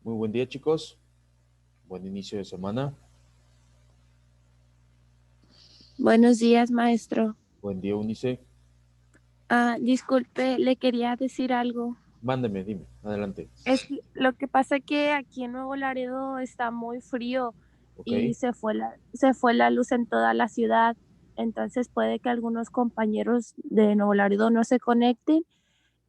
Muy buen día, chicos. Buen inicio de semana. Buenos días, maestro. Buen día, Unice. Disculpe, le quería decir algo. Mándeme, dime. Adelante. Lo que pasa que aquí en Nuevo Laredo está muy frío Ok. y se fue la luz en toda la ciudad. Entonces puede que algunos compañeros de Nuevo Laredo no se conecten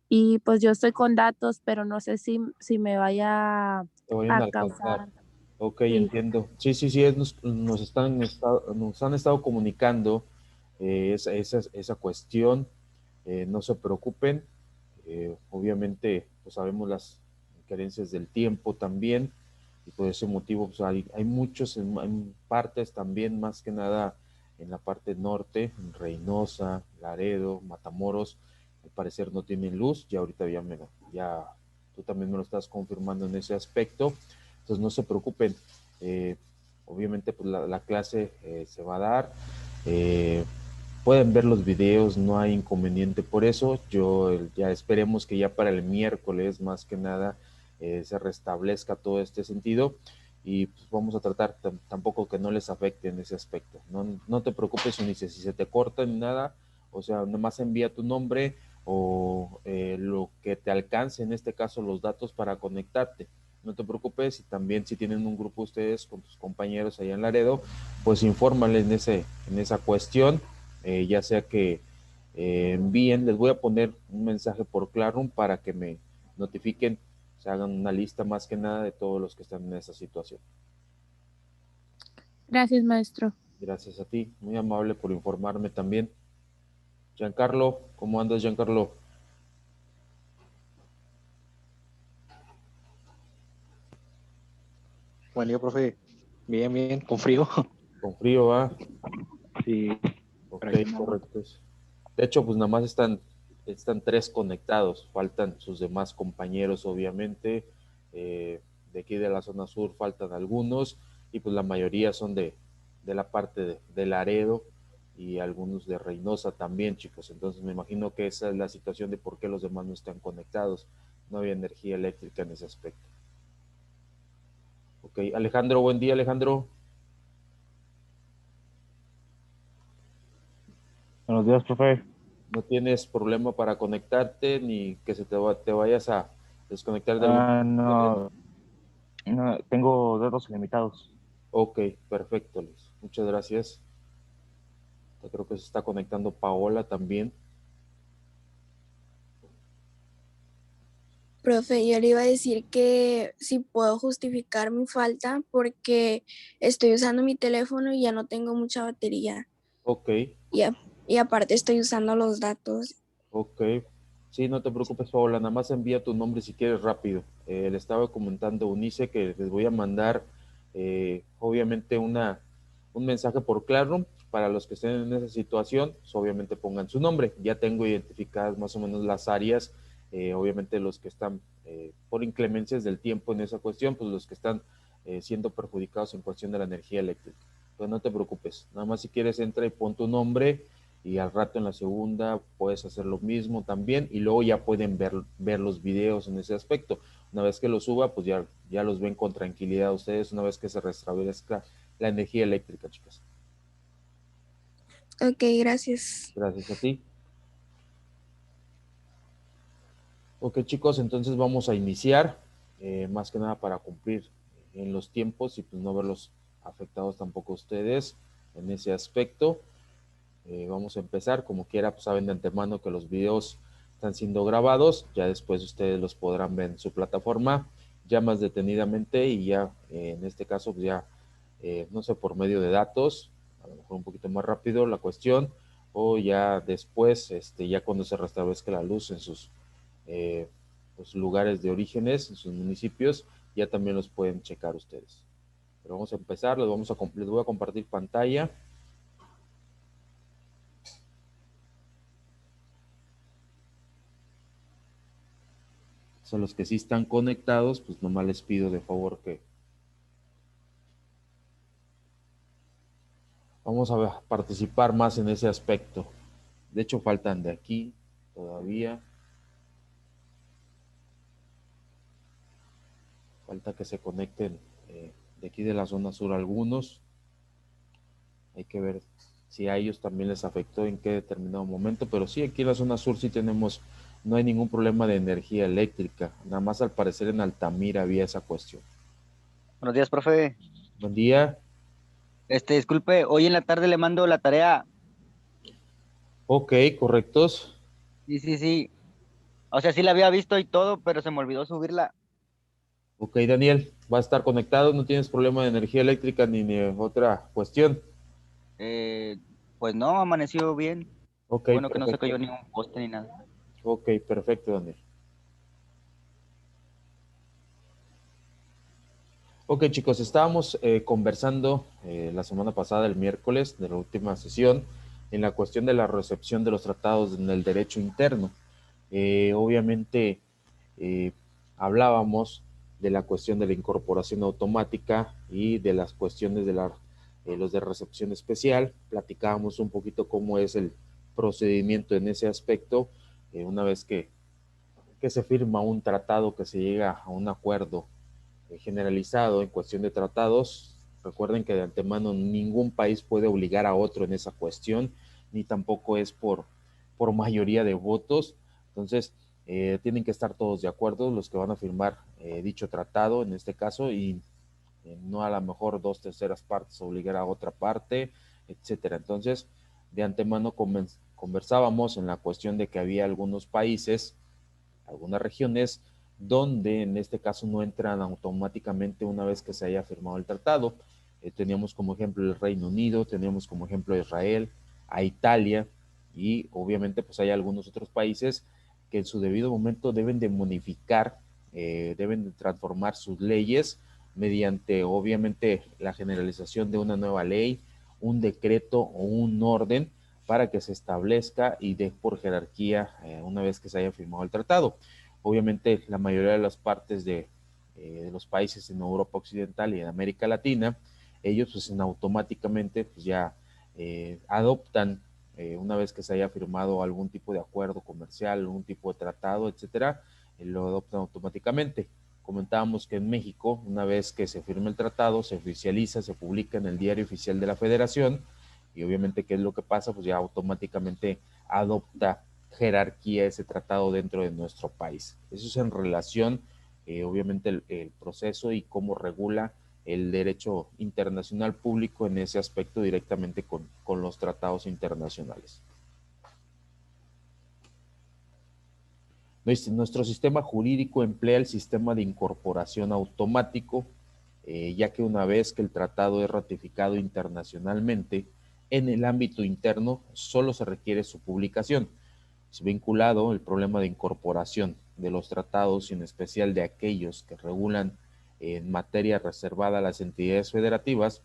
y pues yo estoy con datos, pero no sé si me vaya Te vayan a a alcanzar. causar. Ok, Sí, entiendo. Sí, sí, sí. Nos han estado comunicando esa cuestión. No se preocupen. Obviamente, pues sabemos las carencias del tiempo también. Y por ese motivo, pues hay muchos en partes también, más que nada en la parte norte, en Reynosa, Laredo, Matamoros, al parecer no tienen luz. Ya ahorita ya tú también me lo estás confirmando en ese aspecto. Entonces no se preocupen. Eh, Obviamente, pues la clase se va a dar. Eh, Pueden ver los videos, no hay inconveniente por eso. Ya esperemos que ya para el miércoles, más que nada, se restablezca todo este sentido y pues vamos a tratar tampoco que no les afecte en ese aspecto. No te preocupes, Unice, si se te corta ni nada, o sea, nomás envía tu nombre o lo que te alcance, en este caso los datos para conectarte. No te preocupes, y también si tienen un grupo ustedes con tus compañeros allá en Laredo, pues infórmales en esa cuestión, ya sea que envíen, les voy a poner un mensaje por Classroom para que me notifiquen, se hagan una lista más que nada de todos los que están en esa situación. gracias, maestro. Gracias a ti, muy amable por informarme también. Giancarlo, ¿cómo andas, Giancarlo? Buen día, profe. Bien, bien, con frío. ¿Con frío, va? Sí, Ok, pero aquí andamos. correcto. De hecho, pues nada más están tres conectados, faltan sus demás compañeros, obviamente. De aquí de la zona sur faltan algunos, y pues la mayoría son de la parte de Laredo y algunos de Reynosa también, chicos. Entonces me imagino que esa es la situación de por qué los demás no están conectados. No había energía eléctrica en ese aspecto. Ok, Alejandro, buen día, Alejandro. Buenos días, profe. ¿No tienes problema para conectarte ni que te vayas a desconectar de algún internet? No, no, tengo datos ilimitados. Ok, perfecto, Luis. Muchas gracias. Yo creo que se está conectando Paola también. Profe, yo le iba a decir que si puedo justificar mi falta porque estoy usando mi teléfono y ya no tengo mucha batería Ok, y, y aparte estoy usando los datos. ok. Sí, no te preocupes, Paola. Nada más envía tu nombre si quieres rápido. Le estaba comentando a Unice que les voy a mandar, obviamente, un mensaje por Classroom. Para los que estén en esa situación, pues, obviamente pongan su nombre. Ya tengo identificadas más o menos las áreas. Obviamente los que están por inclemencias del tiempo en esa cuestión, pues los que están siendo perjudicados en cuestión de la energía eléctrica. Pues no te preocupes. Nada más si quieres entra y pon tu nombre, y al rato en la segunda puedes hacer lo mismo también, y luego ya pueden ver los videos en ese aspecto. Una vez que los suba, pues ya los ven con tranquilidad ustedes, una vez que se restablezca la energía eléctrica, chicas. Ok, gracias. Gracias a ti. Ok, chicos, entonces vamos a iniciar, más que nada para cumplir en los tiempos y pues no verlos afectados tampoco ustedes en ese aspecto. Vamos a empezar, como quiera, pues saben de antemano que los videos están siendo grabados, ya después ustedes los podrán ver en su plataforma ya más detenidamente, y ya en este caso pues ya, no sé, por medio de datos, a lo mejor un poquito más rápido la cuestión, o ya después, ya cuando se restablezca la luz en sus eh, pues, lugares de orígenes, en sus municipios, ya también los pueden checar ustedes. Pero vamos a empezar, les voy a compartir pantalla. A los que sí están conectados, pues nomás les pido de favor que vamos a participar más en ese aspecto. De hecho, faltan de aquí todavía. Falta que se conecten de aquí de la zona sur algunos. Hay que ver si a ellos también les afectó en qué determinado momento, pero sí, aquí en la zona sur sí tenemos, no hay ningún problema de energía eléctrica, nada más al parecer en Altamira había esa cuestión. Buenos días, profe. Buen día. Disculpe, hoy en la tarde le mando la tarea. Ok, correctos. Sí, sí, sí. O sea, sí la había visto y todo, pero se me olvidó subirla. Ok, Daniel, va a estar conectado, no tienes problema de energía eléctrica ni otra cuestión. Eh, pues no, amaneció bien. Ok, Bueno, que no se perfecto. cayó ningún poste ni nada. Ok, perfecto, Daniel. Ok, chicos, estábamos conversando la semana pasada, el miércoles, de la última sesión, en la cuestión de la recepción de los tratados en el derecho interno. Obviamente, eh, hablábamos de la cuestión de la incorporación automática y de las cuestiones de los de recepción especial. Platicábamos un poquito cómo es el procedimiento en ese aspecto, una vez que se firma un tratado, que se llega a un acuerdo generalizado en cuestión de tratados. Recuerden que de antemano ningún país puede obligar a otro en esa cuestión, ni tampoco es por mayoría de votos. Entonces, tienen que estar todos de acuerdo los que van a firmar dicho tratado en este caso, y no a lo mejor 2/3 partes obligar a otra parte, etcétera. Entonces, de antemano conversábamos en la cuestión de que había algunos países, algunas regiones, donde en este caso no entran automáticamente una vez que se haya firmado el tratado. Teníamos como ejemplo el Reino Unido, teníamos como ejemplo a Israel, a Italia, y obviamente pues hay algunos otros países que en su debido momento deben de modificar, deben de transformar sus leyes mediante obviamente la generalización de una nueva ley, un decreto o un orden para que se establezca y dé por jerarquía una vez que se haya firmado el tratado. Obviamente la mayoría de las partes de los países en Europa Occidental y en América Latina, ellos pues automáticamente pues ya adoptan una vez que se haya firmado algún tipo de acuerdo comercial, algún tipo de tratado, etcétera, lo adoptan automáticamente. Comentábamos que en México, una vez que se firma el tratado, se oficializa, se publica en el Diario Oficial de la Federación, y obviamente, ¿qué es lo que pasa? Pues ya automáticamente adopta jerarquía ese tratado dentro de nuestro país. Eso es en relación, obviamente, el proceso y cómo regula el derecho internacional público en ese aspecto directamente con los tratados internacionales. Nuestro sistema jurídico emplea el sistema de incorporación automático, ya que una vez que el tratado es ratificado internacionalmente, en el ámbito interno solo se requiere su publicación. Es vinculado el problema de incorporación de los tratados y en especial de aquellos que regulan en materia reservada a las entidades federativas.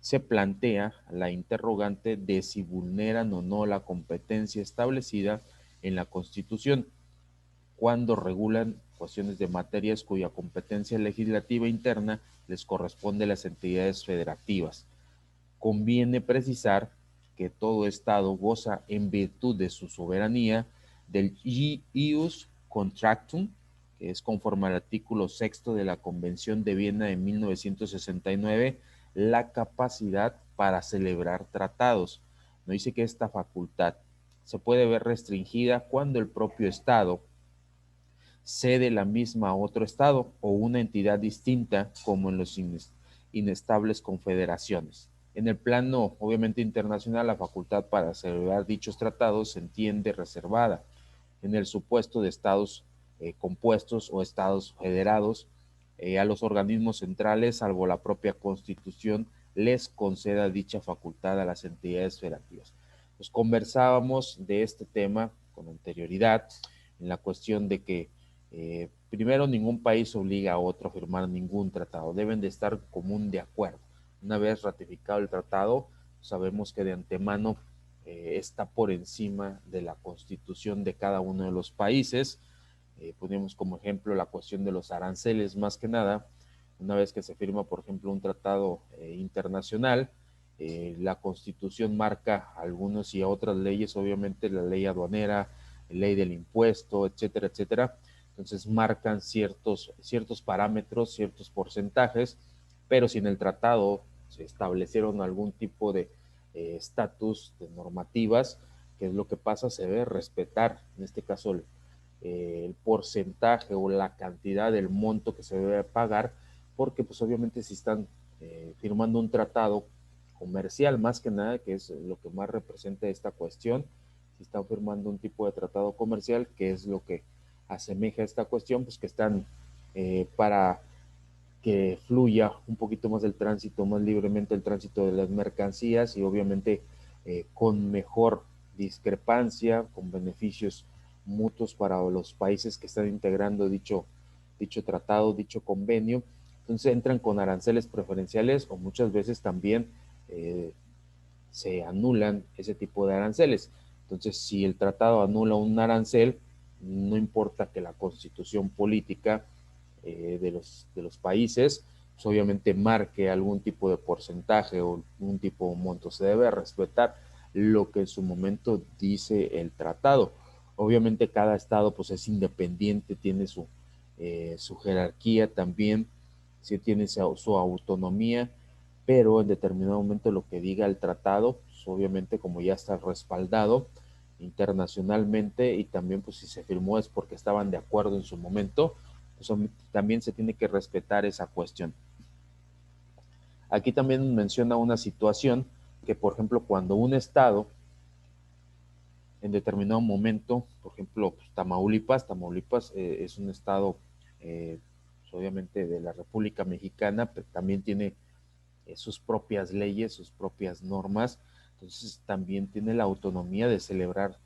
Se plantea la interrogante de si vulneran o no la competencia establecida en la Constitución cuando regulan cuestiones de materias cuya competencia legislativa interna les corresponde a las entidades federativas. Conviene precisar que todo Estado goza en virtud de su soberanía del ius contractum, que es conforme al artículo 6 de la Convención de Viena de 1969, la capacidad para celebrar tratados. No dice que esta facultad se puede ver restringida cuando el propio Estado cede la misma a otro Estado o una entidad distinta, como en los inestables confederaciones. En el plano, obviamente, internacional, la facultad para celebrar dichos tratados se entiende reservada en el supuesto de estados compuestos o estados federados. A los organismos centrales, salvo la propia Constitución, les conceda dicha facultad a las entidades federativas. Pues conversábamos de este tema con anterioridad en la cuestión de que primero, ningún país obliga a otro a firmar ningún tratado, deben de estar común de acuerdo. Una vez ratificado el tratado, sabemos que de antemano está por encima de la constitución de cada uno de los países. Ponemos como ejemplo la cuestión de los aranceles, más que nada. Una vez que se firma, por ejemplo, un tratado internacional, la constitución marca algunos y otras leyes, obviamente la ley aduanera, ley del impuesto, etcétera, etcétera. Entonces marcan ciertos parámetros, ciertos porcentajes, pero si en el tratado se establecieron algún tipo de estatus, de normativas, ¿qué es lo que pasa? Se debe respetar, en este caso, el porcentaje o la cantidad del monto que se debe pagar, porque pues obviamente si están firmando un tratado comercial, más que nada, que es lo que más representa esta cuestión, si están firmando un tipo de tratado comercial, que es lo que asemeja esta cuestión, pues que están para que fluya un poquito más el tránsito, más libremente el tránsito de las mercancías y obviamente con mejor discrepancia, con beneficios mutuos para los países que están integrando dicho tratado, dicho convenio. Entonces entran con aranceles preferenciales o muchas veces también se anulan ese tipo de aranceles. Entonces, si el tratado anula un arancel, no importa que la constitución política de los países, pues obviamente marque algún tipo de porcentaje o un tipo de monto. Se debe respetar lo que en su momento dice el tratado. Obviamente cada estado pues es independiente, tiene su jerarquía también, sí tiene su autonomía, pero en determinado momento lo que diga el tratado, pues obviamente como ya está respaldado internacionalmente y también pues si se firmó es porque estaban de acuerdo en su momento, pues también se tiene que respetar esa cuestión. Aquí también menciona una situación que, por ejemplo, cuando un estado en determinado momento, por ejemplo, pues, Tamaulipas es un estado pues, obviamente de la República Mexicana, pero también tiene sus propias leyes, sus propias normas, entonces también tiene la autonomía de celebrar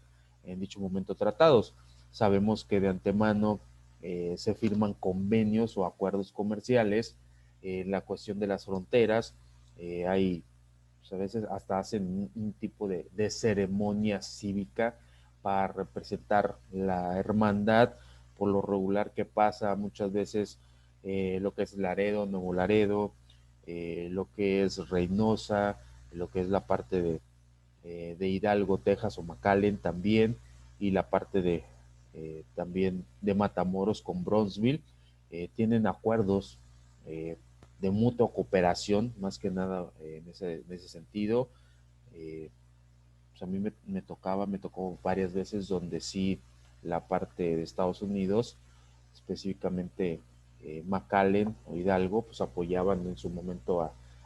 en dicho momento tratados. Sabemos que de antemano se firman convenios o acuerdos comerciales, la cuestión de las fronteras, hay, pues a veces hasta hacen un tipo de ceremonia cívica para representar la hermandad, por lo regular que pasa muchas veces lo que es Laredo, Nuevo Laredo, lo que es Reynosa, lo que es la parte de Hidalgo, Texas o McAllen también, y la parte también de Matamoros con Bronzeville, tienen acuerdos de mutua cooperación, más que nada en ese sentido. Pues a mí me tocó varias veces donde sí la parte de Estados Unidos, específicamente McAllen o Hidalgo, pues apoyaban en su momento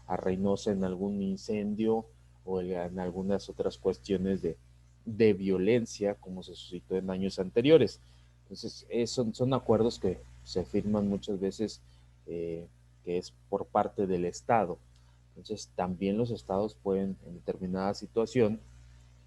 a Reynosa en algún incendio o en algunas otras cuestiones de violencia como se suscitó en años anteriores. Entonces, son acuerdos que se firman muchas veces que es por parte del Estado. Entonces, también los estados pueden, en determinada situación,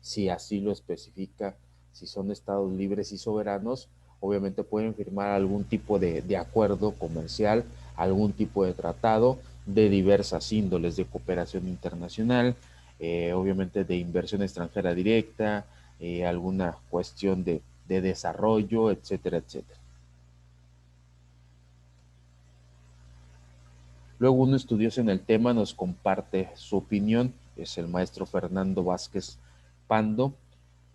si así lo especifica, si son estados libres y soberanos, obviamente pueden firmar algún tipo de acuerdo comercial, algún tipo de tratado de diversas índoles de cooperación internacional, obviamente de inversión extranjera directa, alguna cuestión de desarrollo, etcétera, etcétera. Luego un estudioso en el tema nos comparte su opinión, es el maestro Fernando Vázquez Pando.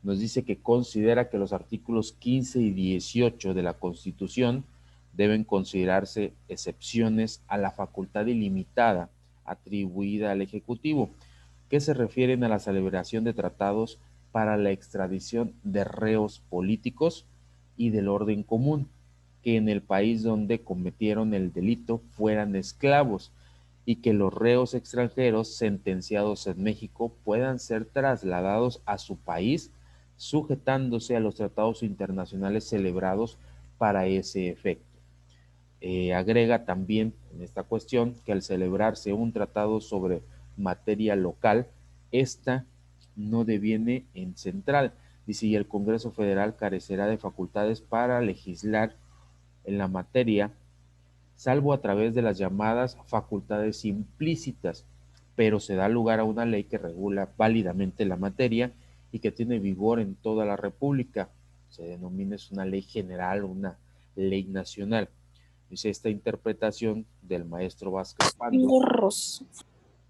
Nos dice que considera que los artículos 15 y 18 de la Constitución deben considerarse excepciones a la facultad ilimitada atribuida al Ejecutivo, que se refieren a la celebración de tratados para la extradición de reos políticos y del orden común, que en el país donde cometieron el delito fueran esclavos y que los reos extranjeros sentenciados en México puedan ser trasladados a su país sujetándose a los tratados internacionales celebrados para ese efecto. Agrega también en esta cuestión que al celebrarse un tratado sobre materia local, esta no deviene en central. Dice, y el Congreso Federal carecerá de facultades para legislar en la materia, salvo a través de las llamadas facultades implícitas, pero se da lugar a una ley que regula válidamente la materia y que tiene vigor en toda la República. Se denomina es una ley general, una ley nacional. Dice, esta interpretación del maestro Vázquez Pando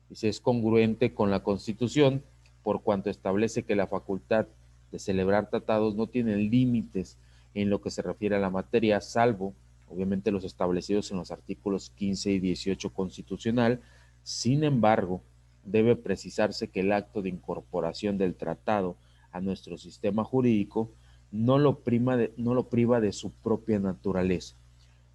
dice, es congruente con la Constitución por cuanto establece que la facultad de celebrar tratados no tiene límites en lo que se refiere a la materia, salvo obviamente los establecidos en los artículos 15 y 18 constitucional. Sin embargo, debe precisarse que el acto de incorporación del tratado a nuestro sistema jurídico no lo priva de su propia naturaleza.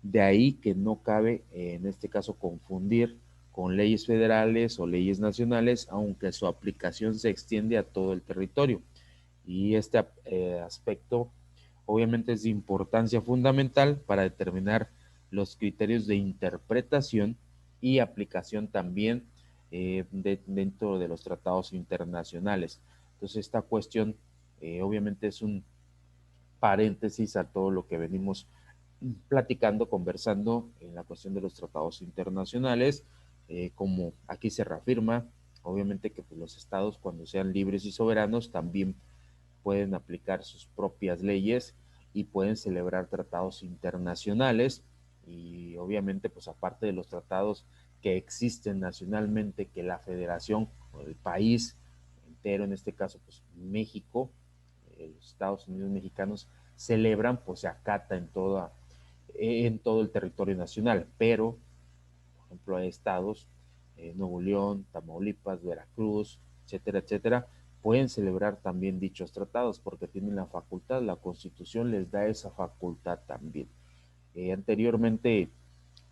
De ahí que no cabe, en este caso, confundir con leyes federales o leyes nacionales, aunque su aplicación se extiende a todo el territorio. Y este aspecto obviamente es de importancia fundamental para determinar los criterios de interpretación y aplicación también dentro de los tratados internacionales. Entonces esta cuestión obviamente es un paréntesis a todo lo que venimos platicando, conversando en la cuestión de los tratados internacionales, como aquí se reafirma, obviamente que pues, los estados cuando sean libres y soberanos también pueden aplicar sus propias leyes y pueden celebrar tratados internacionales y obviamente pues aparte de los tratados que existen nacionalmente que la federación o el país entero, en este caso pues México, los Estados Unidos mexicanos celebran, pues se acata en todo el territorio nacional, pero por ejemplo hay estados, Nuevo León, Tamaulipas, Veracruz, etcétera, etcétera, pueden celebrar también dichos tratados porque tienen la facultad, la Constitución les da esa facultad también. Anteriormente,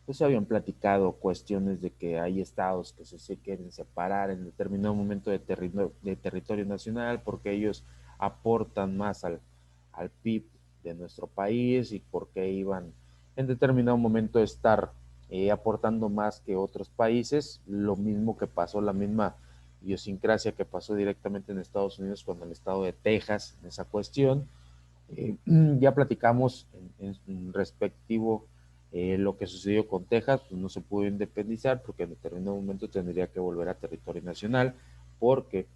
pues se habían platicado cuestiones de que hay estados que se quieren separar en determinado momento de territorio nacional porque ellos aportan más al PIB de nuestro país y porque iban en determinado momento a estar aportando más que otros países, lo mismo que pasó, la misma idiosincrasia que pasó directamente en Estados Unidos con el estado de Texas en esa cuestión. Ya platicamos en respectivo lo que sucedió con Texas, pues no se pudo independizar porque en determinado momento tendría que volver a territorio nacional porque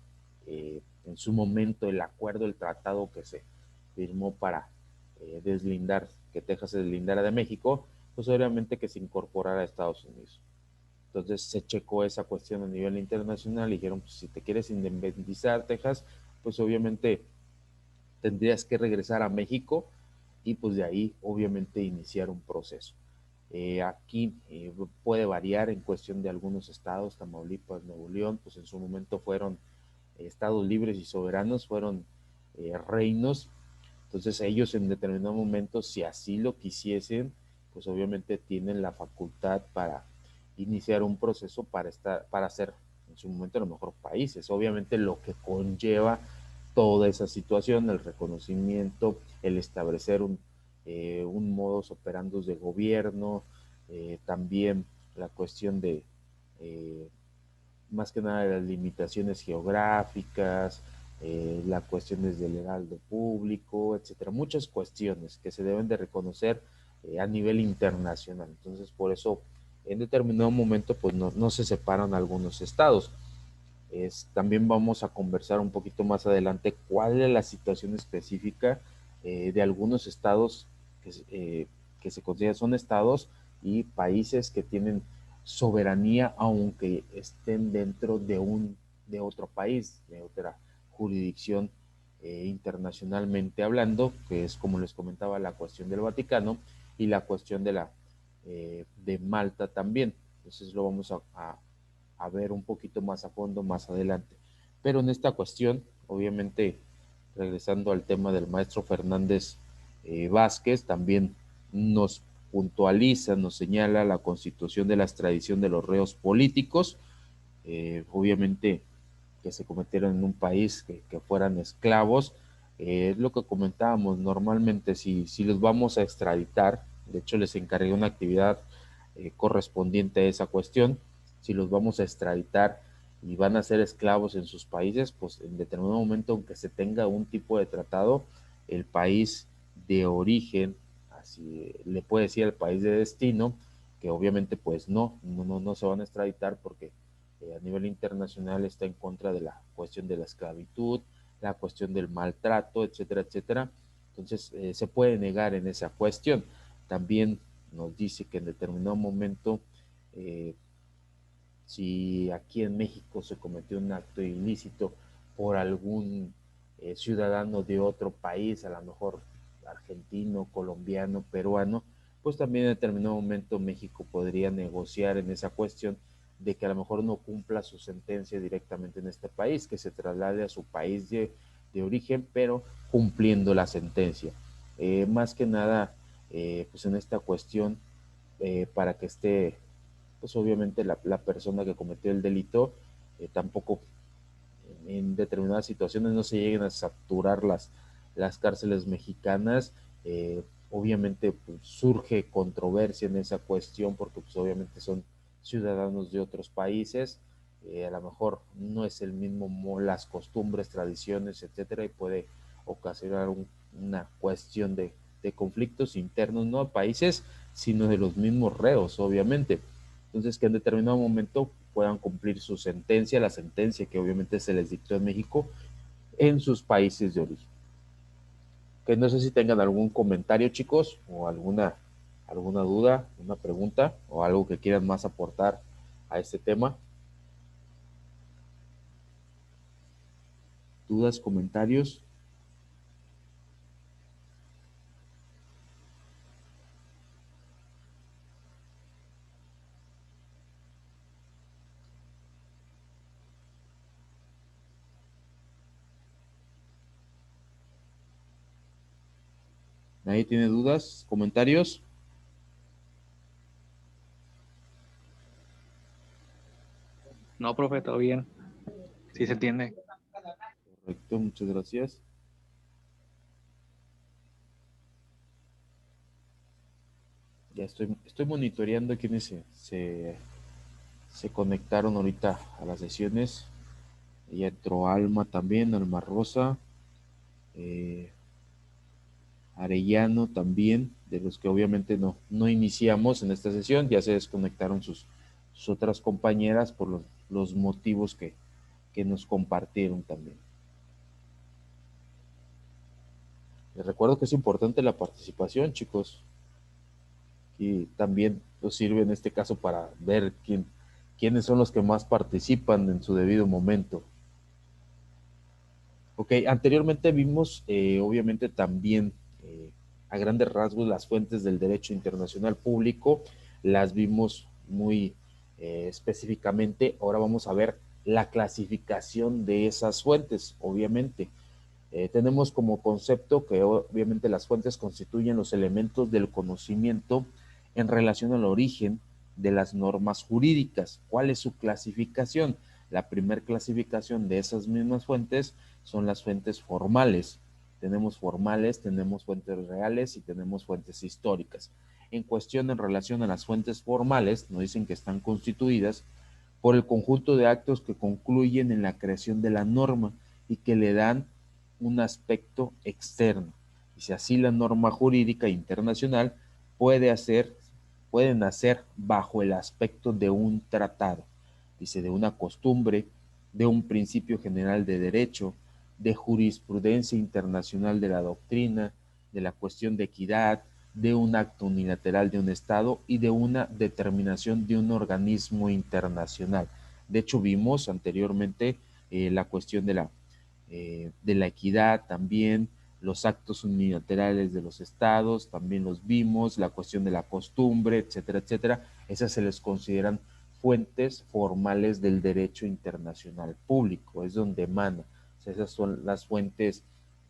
en su momento el acuerdo, el tratado que se firmó para deslindar, que Texas se deslindara de México, pues obviamente que se incorporara a Estados Unidos. Entonces se checó esa cuestión a nivel internacional y dijeron, pues si te quieres independizar Texas, pues obviamente tendrías que regresar a México y pues de ahí obviamente iniciar un proceso. Aquí puede variar en cuestión de algunos estados, Tamaulipas, Nuevo León, pues en su momento fueron estados libres y soberanos, fueron reinos, entonces ellos en determinado momento, si así lo quisiesen, pues obviamente tienen la facultad para iniciar un proceso para ser en su momento a lo mejor países, obviamente lo que conlleva toda esa situación, el reconocimiento, el establecer un modus operandi de gobierno, también la cuestión de, más que nada, de las limitaciones geográficas, la cuestión desde el heraldo público, etcétera, muchas cuestiones que se deben de reconocer a nivel internacional. Entonces, por eso, en determinado momento, pues no se separan algunos estados. También vamos a conversar un poquito más adelante cuál es la situación específica de algunos estados que se consideran son estados y países que tienen soberanía aunque estén dentro de otro país, de otra jurisdicción internacionalmente hablando, que es como les comentaba la cuestión del Vaticano y la cuestión de Malta también. Entonces lo vamos a ver un poquito más a fondo más adelante. Pero en esta cuestión, obviamente, regresando al tema del maestro Fernández Vázquez, también nos puntualiza, nos señala la constitución de la extradición de los reos políticos, obviamente que se cometieron en un país que fueran esclavos. Es lo que comentábamos, normalmente si los vamos a extraditar, de hecho les encargué una actividad correspondiente a esa cuestión, si los vamos a extraditar y van a ser esclavos en sus países, pues en determinado momento, aunque se tenga un tipo de tratado, el país de origen, así le puede decir el país de destino, que obviamente pues no se van a extraditar porque a nivel internacional está en contra de la cuestión de la esclavitud, la cuestión del maltrato, etcétera, etcétera. Entonces se puede negar en esa cuestión. También nos dice que en determinado momento eh, si aquí en México se cometió un acto ilícito por algún ciudadano de otro país, a lo mejor argentino, colombiano, peruano, pues también en determinado momento México podría negociar en esa cuestión de que a lo mejor no cumpla su sentencia directamente en este país, que se traslade a su país de origen, pero cumpliendo la sentencia. Más que nada, pues en esta cuestión, para que esté, pues obviamente la persona que cometió el delito, tampoco en determinadas situaciones no se lleguen a saturar las cárceles mexicanas. Obviamente pues, surge controversia en esa cuestión porque pues obviamente son ciudadanos de otros países, a lo mejor no es el mismo las costumbres, tradiciones, etcétera, y puede ocasionar una cuestión de conflictos internos, no a países, sino de los mismos reos, obviamente. Entonces, que en determinado momento puedan cumplir su sentencia, la sentencia que obviamente se les dictó en México, en sus países de origen. Que no sé si tengan algún comentario, chicos, o alguna duda, una pregunta, o algo que quieran más aportar a este tema. ¿Dudas, comentarios? ¿Nadie tiene dudas, comentarios? No, profe, todo bien. Sí se entiende. Correcto, muchas gracias. Ya estoy monitoreando quienes se conectaron ahorita a las sesiones. Ya entró Alma también, Alma Rosa, Arellano también, de los que obviamente no iniciamos en esta sesión, ya se desconectaron sus otras compañeras por los motivos que nos compartieron también. Les recuerdo que es importante la participación, chicos, y también nos sirve en este caso para ver quiénes son los que más participan en su debido momento. Ok, anteriormente vimos, obviamente también, a grandes rasgos, las fuentes del derecho internacional público, las vimos muy específicamente. Ahora vamos a ver la clasificación de esas fuentes, obviamente. Tenemos como concepto que obviamente las fuentes constituyen los elementos del conocimiento en relación al origen de las normas jurídicas. ¿Cuál es su clasificación? La primera clasificación de esas mismas fuentes son las fuentes formales. Tenemos fuentes reales y tenemos fuentes históricas. En cuestión en relación a las fuentes formales, nos dicen que están constituidas por el conjunto de actos que concluyen en la creación de la norma y que le dan un aspecto externo. Y si así la norma jurídica internacional puede nacer bajo el aspecto de un tratado, dice, de una costumbre, de un principio general de derecho, de jurisprudencia internacional de la doctrina, de la cuestión de equidad, de un acto unilateral de un Estado y de una determinación de un organismo internacional. De hecho, vimos anteriormente la cuestión de la equidad también, los actos unilaterales de los estados, también los vimos, la cuestión de la costumbre, etcétera, etcétera. Esas se les consideran fuentes formales del derecho internacional público, es donde emana. O sea, esas son las fuentes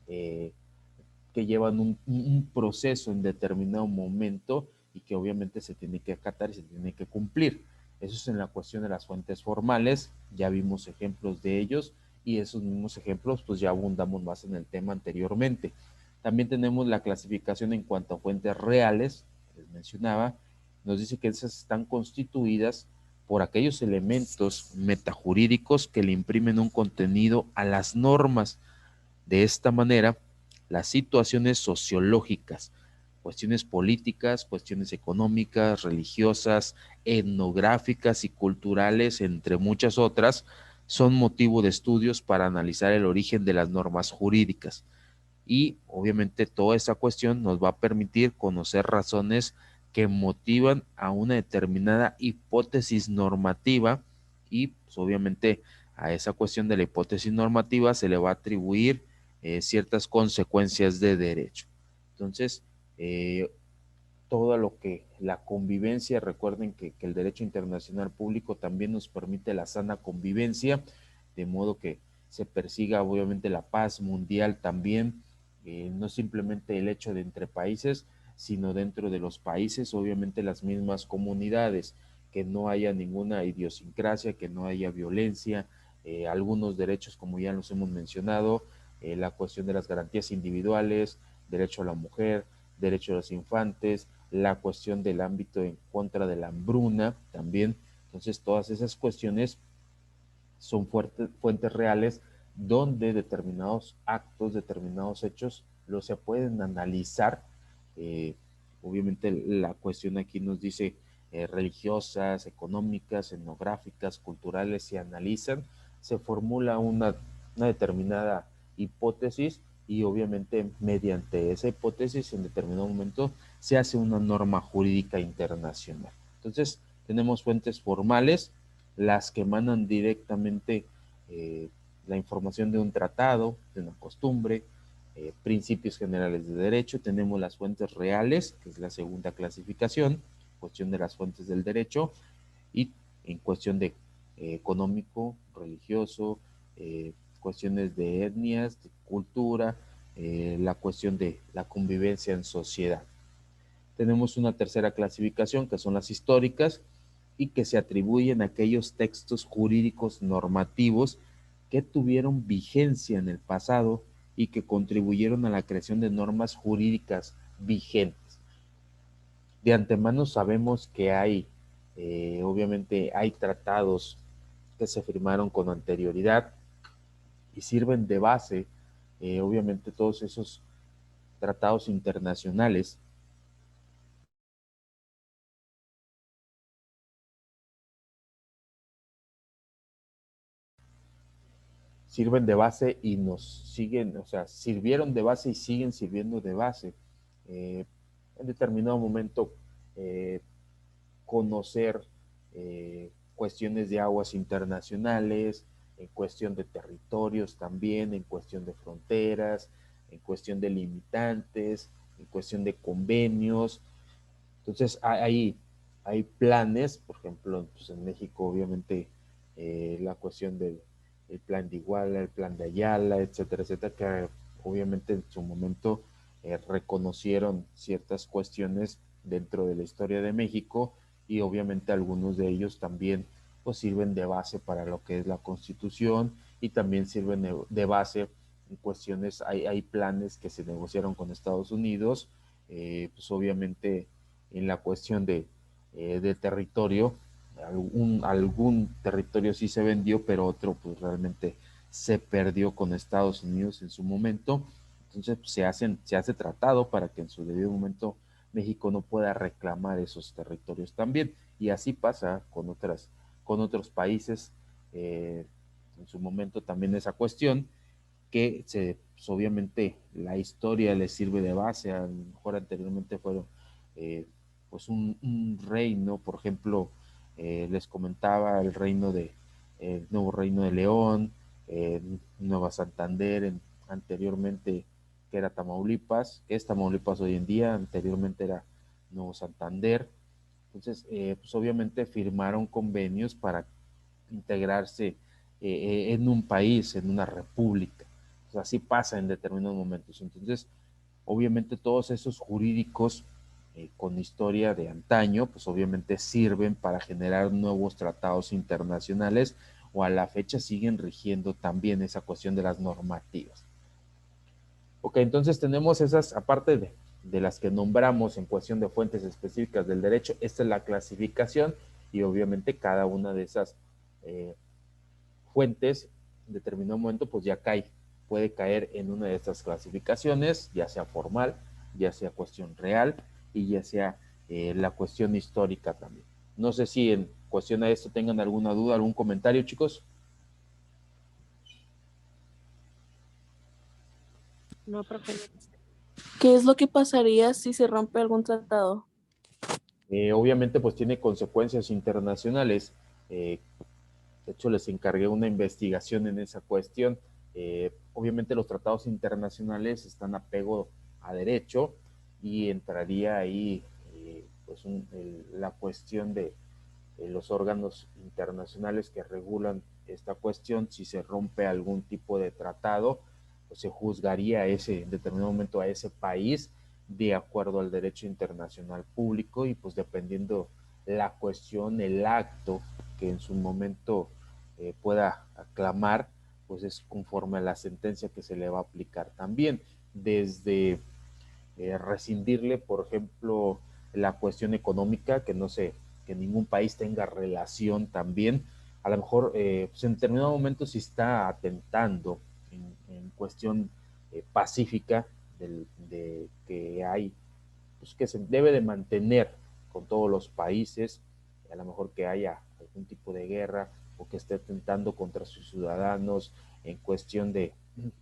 que llevan un proceso en determinado momento y que obviamente se tiene que acatar y se tiene que cumplir. Eso es en la cuestión de las fuentes formales, ya vimos ejemplos de ellos y esos mismos ejemplos pues ya abundamos más en el tema anteriormente. También tenemos la clasificación en cuanto a fuentes reales, les mencionaba, nos dice que esas están constituidas por aquellos elementos metajurídicos que le imprimen un contenido a las normas. De esta manera, las situaciones sociológicas, cuestiones políticas, cuestiones económicas, religiosas, etnográficas y culturales, entre muchas otras, son motivo de estudios para analizar el origen de las normas jurídicas. Y obviamente toda esa cuestión nos va a permitir conocer razones que motivan a una determinada hipótesis normativa y pues, obviamente a esa cuestión de la hipótesis normativa se le va a atribuir ciertas consecuencias de derecho. Entonces, todo lo que la convivencia, recuerden que el derecho internacional público también nos permite la sana convivencia, de modo que se persiga obviamente la paz mundial también, no simplemente el hecho de entre países, sino dentro de los países, obviamente las mismas comunidades, que no haya ninguna idiosincrasia, que no haya violencia, algunos derechos como ya los hemos mencionado, la cuestión de las garantías individuales, derecho a la mujer, derecho a los infantes, la cuestión del ámbito en contra de la hambruna también. Entonces todas esas cuestiones son fuentes reales donde determinados actos, determinados hechos, los se pueden analizar. Eh, Obviamente la cuestión aquí nos dice religiosas, económicas, etnográficas, culturales, se analizan, se formula una determinada hipótesis y obviamente mediante esa hipótesis en determinado momento se hace una norma jurídica internacional. Entonces tenemos fuentes formales, las que emanan directamente eh, la información de un tratado, de una costumbre, principios generales de derecho. Tenemos las fuentes reales, que es la segunda clasificación, cuestión de las fuentes del derecho, y en cuestión de económico, religioso, cuestiones de etnias, de cultura, la cuestión de la convivencia en sociedad. Tenemos una tercera clasificación, que son las históricas, y que se atribuyen a aquellos textos jurídicos normativos que tuvieron vigencia en el pasado y que contribuyeron a la creación de normas jurídicas vigentes. De antemano sabemos que obviamente hay tratados que se firmaron con anterioridad y sirven de base, obviamente todos esos tratados internacionales sirven de base y nos siguen, o sea, sirvieron de base y siguen sirviendo de base. En determinado momento, eh, conocer cuestiones de aguas internacionales, en cuestión de territorios también, en cuestión de fronteras, en cuestión de limitantes, en cuestión de convenios. Entonces, hay planes, por ejemplo, pues en México, obviamente, la cuestión del el plan de Iguala, el plan de Ayala, etcétera, etcétera, que obviamente en su momento reconocieron ciertas cuestiones dentro de la historia de México y obviamente algunos de ellos también pues sirven de base para lo que es la Constitución y también sirven de base en cuestiones, hay planes que se negociaron con Estados Unidos, pues obviamente en la cuestión de territorio, algún territorio sí se vendió, pero otro pues realmente se perdió con Estados Unidos en su momento. Entonces pues, se hace tratado para que en su debido momento México no pueda reclamar esos territorios también. Y así pasa con otros países. En su momento también esa cuestión que pues, obviamente la historia les sirve de base, a lo mejor anteriormente fueron pues un reino, por ejemplo, les comentaba el nuevo reino de León, Nueva Santander, anteriormente que era Tamaulipas, que es Tamaulipas hoy en día, anteriormente era Nuevo Santander. Entonces, pues obviamente firmaron convenios para integrarse en un país, en una república. O sea, así pasa en determinados momentos. Entonces, obviamente todos esos jurídicos con historia de antaño, pues obviamente sirven para generar nuevos tratados internacionales o a la fecha siguen rigiendo también esa cuestión de las normativas. Ok, entonces tenemos esas, aparte de las que nombramos en cuestión de fuentes específicas del derecho, esta es la clasificación y obviamente cada una de esas fuentes en determinado momento pues ya puede caer en una de estas clasificaciones, ya sea formal, ya sea cuestión real y ya sea la cuestión histórica también. No sé si en cuestión a esto tengan alguna duda, algún comentario, chicos. No, profe. ¿Qué es lo que pasaría si se rompe algún tratado? Obviamente pues tiene consecuencias internacionales. De hecho, les encargué una investigación en esa cuestión. Obviamente los tratados internacionales están apego a derecho y entraría ahí pues la cuestión de los órganos internacionales que regulan esta cuestión. Si se rompe algún tipo de tratado, pues se juzgaría en determinado momento a ese país de acuerdo al derecho internacional público, y pues dependiendo la cuestión, el acto que en su momento pueda aclamar, pues es conforme a la sentencia que se le va a aplicar también, desde rescindirle, por ejemplo, la cuestión económica, que no sé, que ningún país tenga relación también, a lo mejor pues en determinado momento si está atentando en cuestión pacífica de que hay, pues que se debe de mantener con todos los países, a lo mejor que haya algún tipo de guerra o que esté atentando contra sus ciudadanos en cuestión de,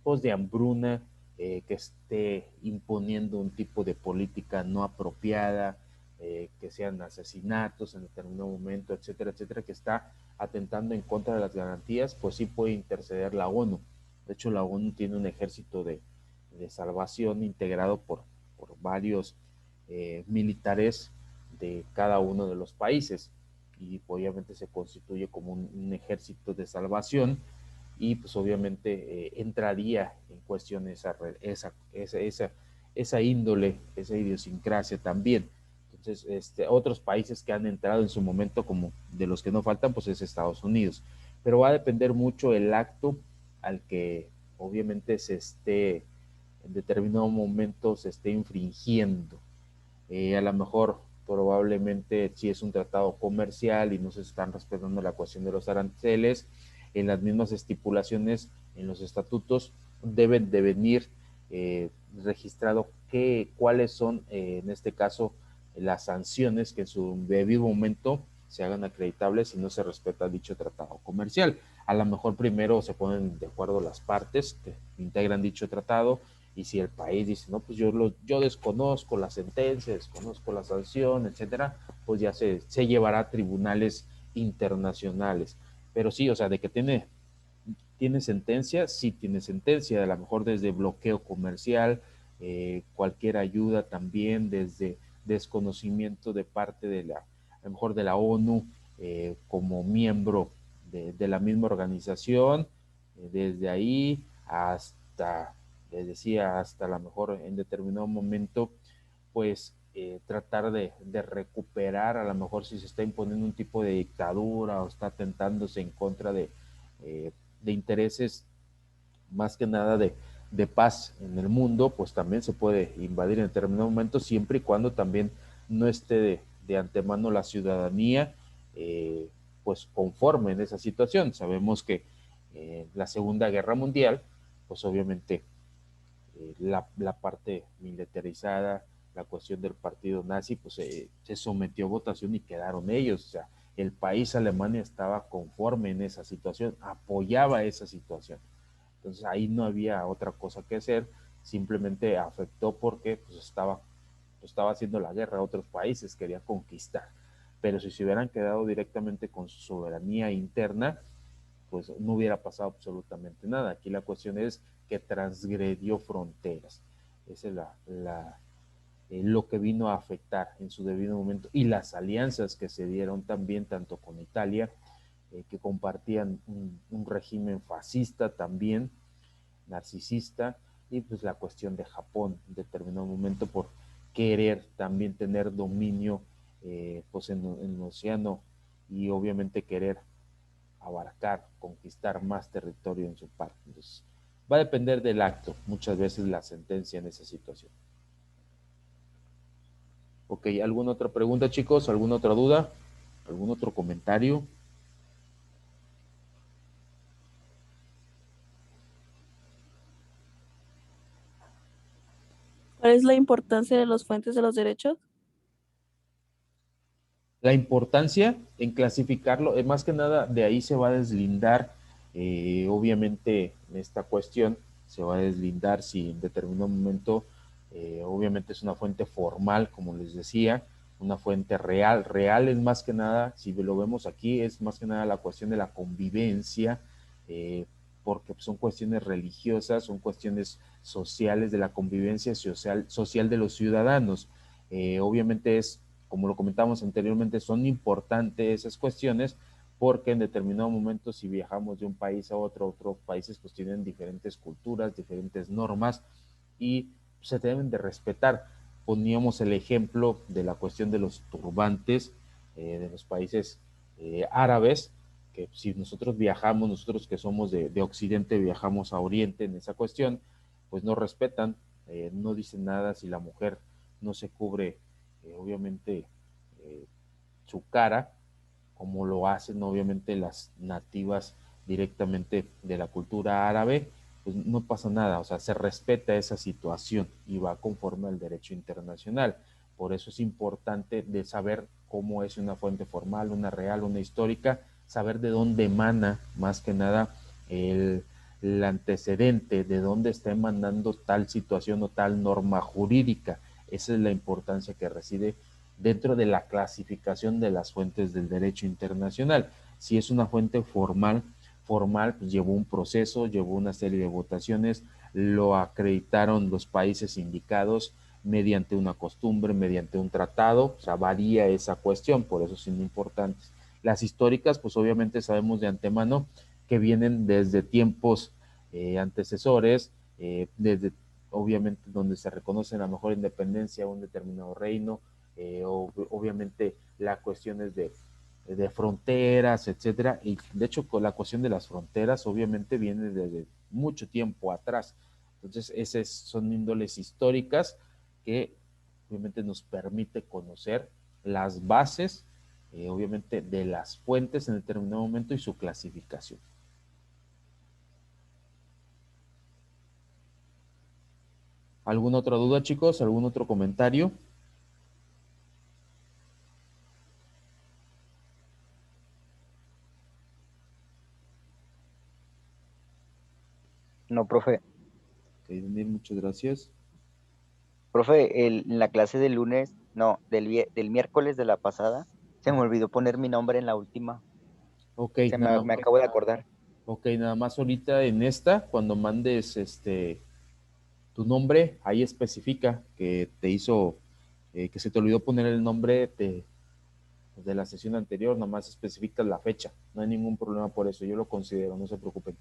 pues, de hambruna, que esté imponiendo un tipo de política no apropiada, que sean asesinatos en determinado momento, etcétera, etcétera, que está atentando en contra de las garantías, pues sí puede interceder la ONU. De hecho, la ONU tiene un ejército de salvación integrado por varios militares de cada uno de los países, y obviamente se constituye como un ejército de salvación, y pues obviamente entraría en cuestión esa índole, esa idiosincrasia también. Entonces, otros países que han entrado en su momento, como de los que no faltan, pues es Estados Unidos. Pero va a depender mucho el acto al que obviamente se esté, en determinado momento, se esté infringiendo. A lo mejor, probablemente, si es un tratado comercial y no se están respetando la cuestión de los aranceles, en las mismas estipulaciones, en los estatutos, deben de venir registrado cuáles son, en este caso, las sanciones que en su debido momento se hagan acreditables si no se respeta dicho tratado comercial. A lo mejor primero se ponen de acuerdo las partes que integran dicho tratado, y si el país dice, no, pues yo desconozco la sentencia, desconozco la sanción, etcétera, pues ya se llevará a tribunales internacionales. Pero sí, o sea, de que tiene sentencia, sí tiene sentencia, a lo mejor desde bloqueo comercial, cualquier ayuda también, desde desconocimiento de parte a lo mejor de la ONU, como miembro de la misma organización, desde ahí hasta, les decía, hasta a lo mejor en determinado momento, pues tratar de recuperar, a lo mejor si se está imponiendo un tipo de dictadura o está atentándose en contra de intereses más que nada de paz en el mundo, pues también se puede invadir en determinado momento, siempre y cuando también no esté de antemano la ciudadanía pues conforme en esa situación. Sabemos que la Segunda Guerra Mundial, pues obviamente la parte militarizada, la cuestión del partido nazi, pues se sometió a votación y quedaron ellos. O sea, el país Alemania estaba conforme en esa situación, apoyaba esa situación. Entonces ahí no había otra cosa que hacer, simplemente afectó porque pues estaba haciendo la guerra a otros países, quería conquistar. Pero si se hubieran quedado directamente con su soberanía interna, pues no hubiera pasado absolutamente nada. Aquí la cuestión es que transgredió fronteras. Esa es lo que vino a afectar en su debido momento, y las alianzas que se dieron también tanto con Italia, que compartían un régimen fascista también, narcisista, y pues la cuestión de Japón en determinado momento por querer también tener dominio pues en el océano, y obviamente querer abarcar, conquistar más territorio en su parte. Entonces, va a depender del acto, muchas veces la sentencia en esa situación. Ok, ¿alguna otra pregunta, chicos? ¿Alguna otra duda? ¿Algún otro comentario? ¿Cuál es la importancia de las fuentes de los derechos? La importancia en clasificarlo, más que nada de ahí se va a deslindar, obviamente en esta cuestión se va a deslindar si en determinado momento, obviamente es una fuente formal, como les decía, una fuente real. Real es más que nada, si lo vemos aquí, es más que nada la cuestión de la convivencia, porque son cuestiones religiosas, son cuestiones sociales, de la convivencia social de los ciudadanos. Obviamente es, como lo comentamos anteriormente, son importantes esas cuestiones porque en determinado momento si viajamos de un país a otros países pues tienen diferentes culturas, diferentes normas y se deben de respetar. Poníamos el ejemplo de la cuestión de los turbantes de los países árabes, que si nosotros viajamos, nosotros que somos de Occidente, viajamos a Oriente en esa cuestión, pues no respetan, no dicen nada si la mujer no se cubre, obviamente, su cara, como lo hacen obviamente las nativas directamente de la cultura árabe, pues no pasa nada, o sea, se respeta esa situación y va conforme al derecho internacional. Por eso es importante de saber cómo es una fuente formal, una real, una histórica, saber de dónde emana más que nada el antecedente, de dónde está emanando tal situación o tal norma jurídica. Esa es la importancia que reside dentro de la clasificación de las fuentes del derecho internacional. Si es una fuente formal, pues llevó un proceso, llevó una serie de votaciones, lo acreditaron los países indicados mediante una costumbre, mediante un tratado, o sea, varía esa cuestión, por eso son importantes. Las históricas, pues obviamente sabemos de antemano que vienen desde tiempos antecesores, desde obviamente donde se reconoce la mejor independencia de un determinado reino, obviamente las cuestiones de fronteras, etcétera, y de hecho con la cuestión de las fronteras obviamente viene desde mucho tiempo atrás. Entonces esas son índoles históricas que obviamente nos permite conocer las bases, obviamente de las fuentes en determinado momento y su clasificación. ¿Alguna otra duda, chicos? ¿Algún otro comentario? No, profe. Ok, Daniel, muchas gracias. Profe, en la clase del lunes, no, del miércoles de la pasada, se me olvidó poner mi nombre en la última. Ok, Me acabo de acordar. Ok, nada más ahorita en esta, cuando mandes tu nombre, ahí especifica que te hizo, que se te olvidó poner el nombre de la sesión anterior, nada más especificas la fecha. No hay ningún problema por eso, yo lo considero, no se preocupen.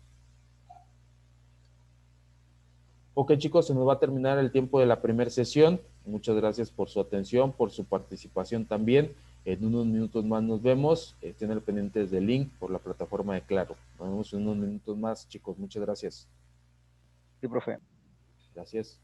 Ok, chicos, se nos va a terminar el tiempo de la primera sesión. Muchas gracias por su atención, por su participación también. En unos minutos más nos vemos. Estén pendientes del link por la plataforma de Claro. Nos vemos en unos minutos más, chicos. Muchas gracias. Sí, profe. Gracias.